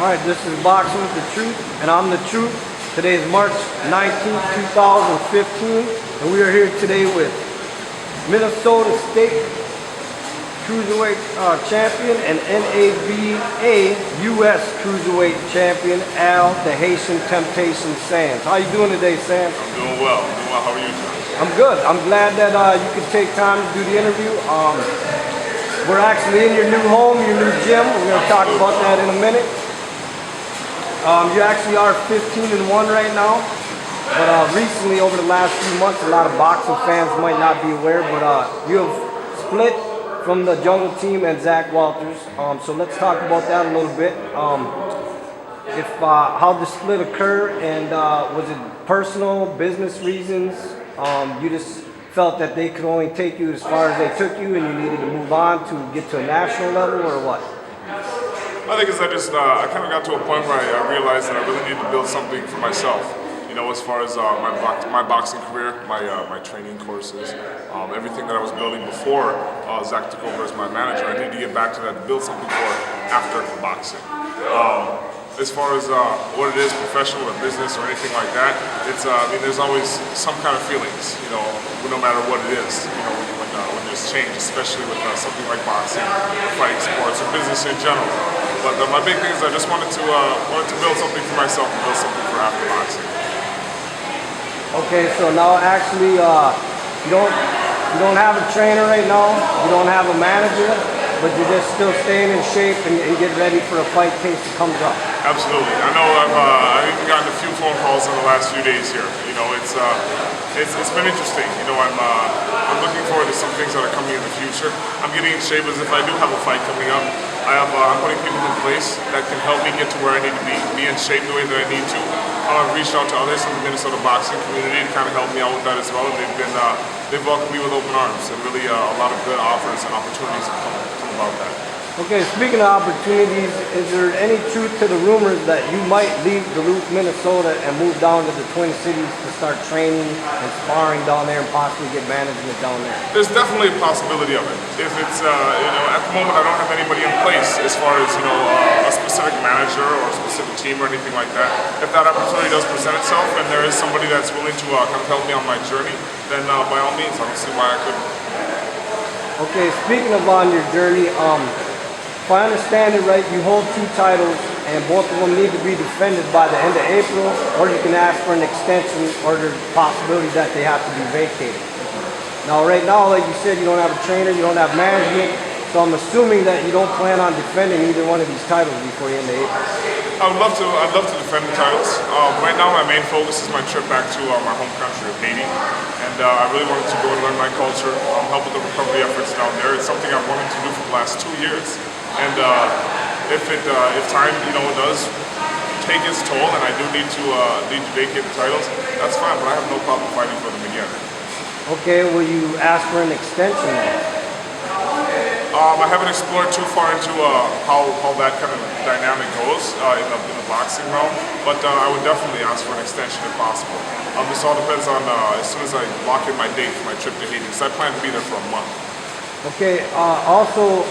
Alright, this is Boxing with the Truth, and I'm the Truth. Today is March 19th, 2015, and we are here today with Minnesota State Cruiserweight Champion and NABA US Cruiserweight Champion, Al the Haitian Temptation Sands. How you doing today, Sands? I'm doing well. How are you doing? I'm good. I'm glad that you could take time to do the interview. We're actually in your new home, your new gym. We're going to talk about that in a minute. You actually are 15-1 right now, but recently, over the last few months, a lot of boxing fans might not be aware, but you have split from the Jungle Team and Zach Walters. So let's talk about that a little bit. How the split occurred, and was it personal, business reasons? You just felt that they could only take you as far as they took you, and you needed to move on to get to a national level, or what? I think I kind of got to a point where I realized that I really needed to build something for myself. You know, as far as my boxing career, my training courses, everything that I was building before Zach took over as my manager, I needed to get back to that, to build something for after boxing. As far as what it is, professional or business or anything like that, it's there's always some kind of feelings, you know, no matter what it is, you know, when there's change, especially with something like boxing, or fighting sports, or business in general. But my big thing is I just wanted to build something for myself and build something for after boxing. Okay, so now actually you don't have a trainer right now, you don't have a manager, but you're just still staying in shape and get ready for a fight case that comes up. Absolutely. I know I've even gotten a few phone calls in the last few days here. You know, it's been interesting. You know, I'm looking forward to some things that are coming in the future. I'm getting in shape as if I do have a fight coming up. I'm putting people in place that can help me get to where I need to be in shape the way that I need to. I've reached out to others in the Minnesota boxing community to kind of help me out with that as well. They've welcomed me with open arms, and really a lot of good offers and opportunities have come about that. Okay, speaking of opportunities, is there any truth to the rumors that you might leave Duluth, Minnesota and move down to the Twin Cities to start training and sparring down there and possibly get management down there? There's definitely a possibility of it. If it's, you know, at the moment I don't have anybody in place as far as, you know, a specific manager or a specific team or anything like that. If that opportunity does present itself and there is somebody that's willing to kind of help me on my journey, then by all means, I don't see why I couldn't. Okay, speaking of on your journey, if I understand it right, you hold 2 titles and both of them need to be defended by the end of April, or you can ask for an extension, or there's a possibility that they have to be vacated. Now right now, like you said, you don't have a trainer, you don't have management, so I'm assuming that you don't plan on defending either one of these titles before the end of April. I'd love to defend the titles. Right now my main focus is my trip back to my home country of Haiti, and I really wanted to go and learn my culture, help with the recovery efforts down there. It's something I've wanted to do for the last 2 years. And if time, you know, does take its toll, and I do need to vacate the titles, that's fine. But I have no problem fighting for them again. Okay, will you ask for an extension then? I haven't explored too far into how that kind of dynamic goes in the boxing realm, but I would definitely ask for an extension if possible. This all depends on as soon as I lock in my date for my trip to Haiti, because I plan to be there for a month. Okay, also,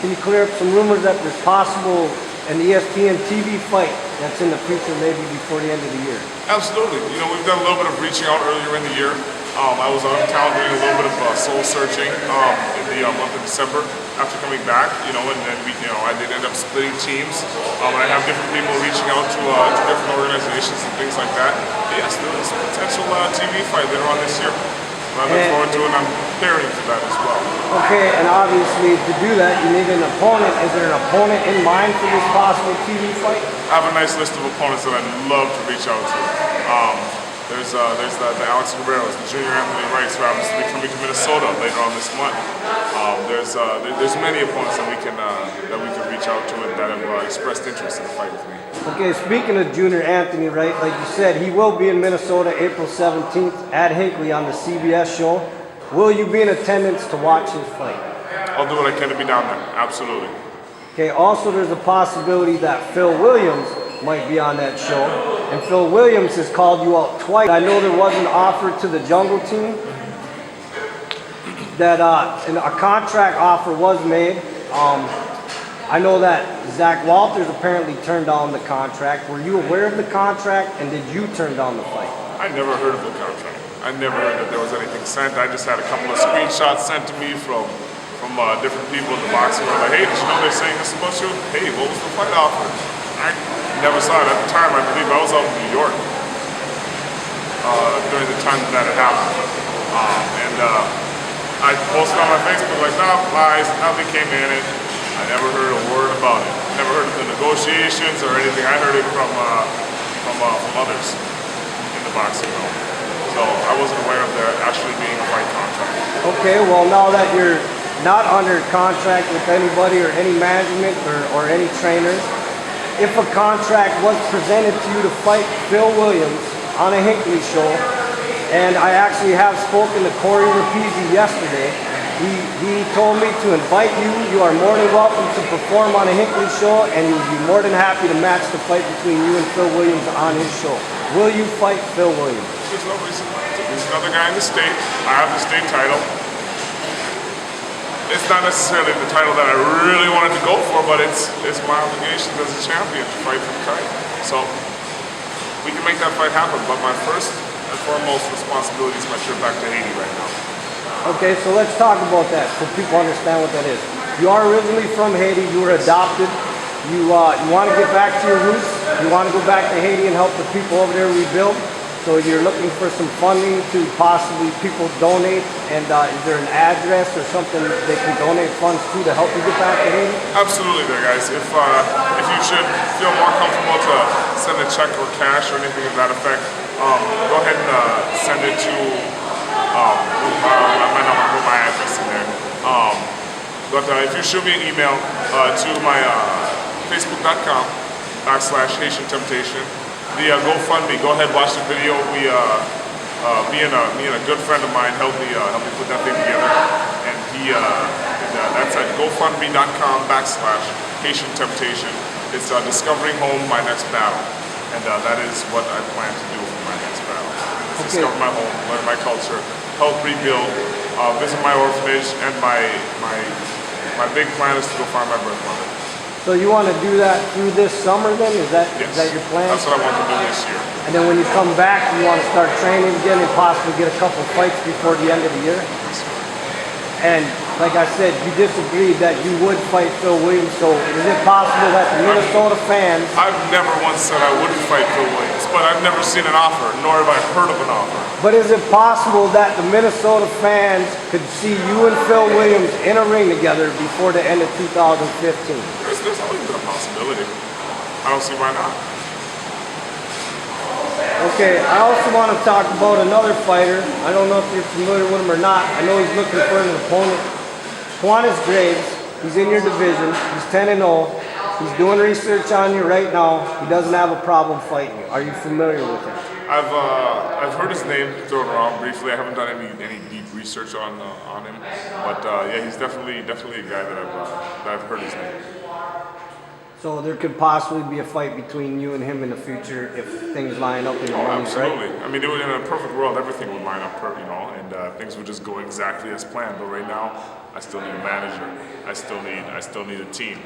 can you clear up some rumors that there's possible an ESPN TV fight that's in the future, maybe before the end of the year? Absolutely. You know, we've done a little bit of reaching out earlier in the year. I was out of town doing a little bit of soul searching in the month of December after coming back. You know, and then I did end up splitting teams. And I have different people reaching out to different organizations and things like that. But yes, there is a potential TV fight later on this year. I look forward to it, and I'm preparing for that as well. Okay, and obviously to do that, you need an opponent. Is there an opponent in mind for this possible TV fight? I have a nice list of opponents that I'd love to reach out to. There's the Alex Guerreros, the Junior Anthony Wrights, who happens to be coming to Minnesota later on this month. There's many opponents that we can reach out to and that have expressed interest in a fight with me. Okay, speaking of Junior Anthony Wright, like you said, he will be in Minnesota April 17th at Hinckley on the CBS show. Will you be in attendance to watch his fight? I'll do what I can to be down there, absolutely. Okay, also there's a possibility that Phil Williams might be on that show. And Phil Williams has called you out twice. I know there was an offer to the Jungle Team that a contract offer was made. I know that Zach Walters apparently turned down the contract. Were you aware of the contract, and did you turn down the fight? I never heard of the contract. I never heard that there was anything sent. I just had a couple of screenshots sent to me from different people in the boxing world. Like, hey, did you know they're saying this about you? Hey, what was the fight offer? I never saw it at the time. I believe I was out in New York during the time that it happened. I posted on my Facebook like, nah, lies, nothing came in it. I never heard a word about it. Never heard of the negotiations or anything. I heard it from others in the boxing world. So I wasn't aware of there actually being a fight contract. Okay, well now that you're not under contract with anybody or any management or any trainers, if a contract was presented to you to fight Phil Williams on a Hinckley show, and I actually have spoken to Corey Rapizzi yesterday, he told me to invite you. You are more than welcome to perform on a Hinckley show, and he would be more than happy to match the fight between you and Phil Williams on his show. Will you fight Phil Williams? There's no reason. There's another guy in the state. I have the state title. It's not necessarily the title that I really wanted to go for, but it's my obligation as a champion to fight for the title. So we can make that fight happen, but my first and foremost responsibility is my trip back to Haiti right now. Okay, so let's talk about that so people understand what that is. You are originally from Haiti. You were adopted. You want to get back to your roots. You want to go back to Haiti and help the people over there rebuild. So you're looking for some funding to possibly people donate. And is there an address or something they can donate funds to help you get back to Haiti? Absolutely there, guys. If you should feel more comfortable to send a check or cash or anything of that effect, go ahead and send it to I might not want to put my address in there. But if you shoot me an email to my facebook.com/Haitian Temptation, the GoFundMe, go ahead, watch the video. Me and a good friend of mine helped me put that thing together, and that's at GoFundMe.com/Haitian Temptation. It's discovering home, my next battle, and that is what I plan to do for my next battle. Okay. Discover my home, learn my culture, help rebuild, visit my orphanage, and my big plan is to go find my birth mother. So you want to do that through this summer then? Is that your plan? That's what I want to do this year. And then when you come back, you want to start training again and possibly get a couple fights before the end of the year? Yes, sir. And like I said, you disagreed that you would fight Phil Williams, so is it possible that the Minnesota fans... I've never once said I wouldn't fight Phil Williams, but I've never seen an offer, nor have I heard of an offer. But is it possible that the Minnesota fans could see you and Phil Williams in a ring together before the end of 2015? There's always been a possibility. I don't see why not. Okay, I also want to talk about another fighter. I don't know if you're familiar with him or not. I know he's looking for an opponent. Juanis Graves, he's in your division. He's 10-0. He's doing research on you right now. He doesn't have a problem fighting you. Are you familiar with him? I've heard his name thrown around briefly. I haven't done any deep research on him, but yeah, he's definitely a guy that I've heard his name. So there could possibly be a fight between you and him in the future if things line up in your money, absolutely. right? I mean, in a perfect world, everything would line up, and things would just go exactly as planned. But right now, I still need a manager. I still need a team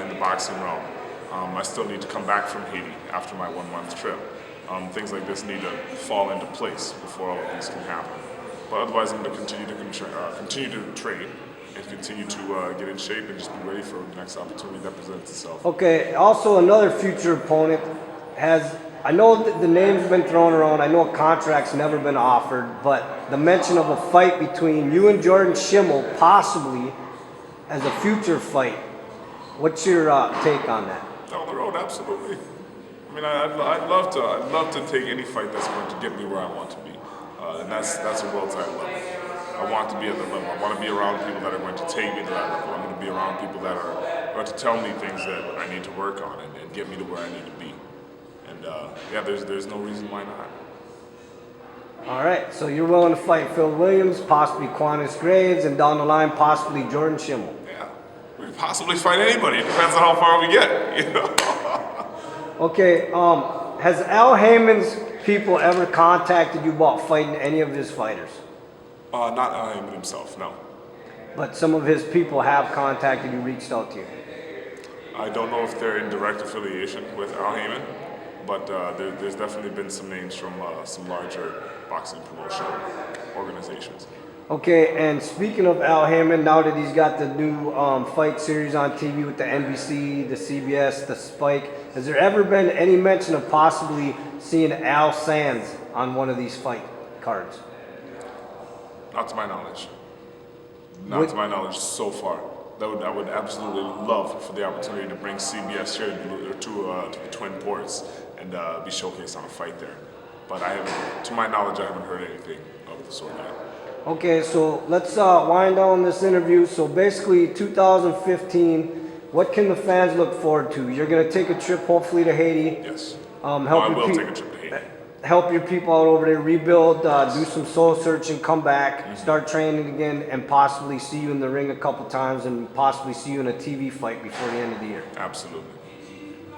in the boxing realm. I still need to come back from Haiti after my 1-month trip. Things like this need to fall into place before all of these can happen. But otherwise, I'm going to continue to train and continue to get in shape and just be ready for the next opportunity that presents itself. Okay, also another future opponent I know that the name's been thrown around, I know a contract's never been offered, but the mention of a fight between you and Jordan Schimmel, possibly, as a future fight. What's your take on that? Down the road, absolutely. I mean, I'd love to take any fight that's going to get me where I want to be, and that's a world title level. I want to be at the level. I want to be around people that are going to take me to that level. I'm going to be around people that are going to tell me things that I need to work on and get me to where I need to be. And yeah, there's no reason why not. All right, so you're willing to fight Phil Williams, possibly Juanis Graves, and down the line, possibly Jordan Schimmel. Yeah, we could possibly fight anybody. It depends on how far we get, Okay, has Al Heyman's people ever contacted you about fighting any of his fighters? Not Al Heyman himself, no. But some of his people have contacted you, reached out to you. I don't know if they're in direct affiliation with Al Heyman, but there's definitely been some names from some larger boxing promotion organizations. Okay, and speaking of Al Hammond, now that he's got the new fight series on TV with the NBC, the CBS, the Spike, has there ever been any mention of possibly seeing Al Sands on one of these fight cards? Not to my knowledge. Not to my knowledge so far. I would absolutely love for the opportunity to bring CBS here to the Twin Ports and be showcased on a fight there. But to my knowledge, I haven't heard anything of the sort yet. Okay, so let's wind down this interview. So basically, 2015, what can the fans look forward to? You're going to take a trip, hopefully, to Haiti. Yes. I will take a trip to Haiti. Help your people out over there, rebuild, do some soul searching, come back, start training again, and possibly see you in the ring a couple times and possibly see you in a TV fight before the end of the year. Absolutely.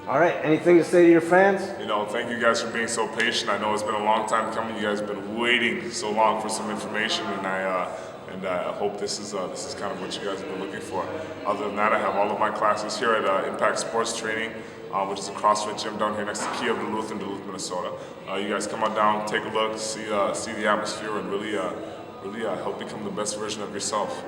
All right, anything to say to your fans? Thank you guys for being so patient. I know it's been a long time coming. You guys have been waiting so long for some information, and I hope this is kind of what you guys have been looking for. Other than that, I have all of my classes here at Impact Sports Training, which is a CrossFit gym down here next to Key of Duluth in Duluth, Minnesota. You guys come on down, take a look, see the atmosphere, and really help become the best version of yourself.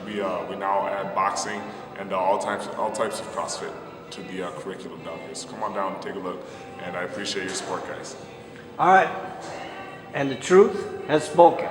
We now add boxing and all types of CrossFit to the curriculum down here. So come on down and take a look, and I appreciate your support, guys. All right, and the truth has spoken.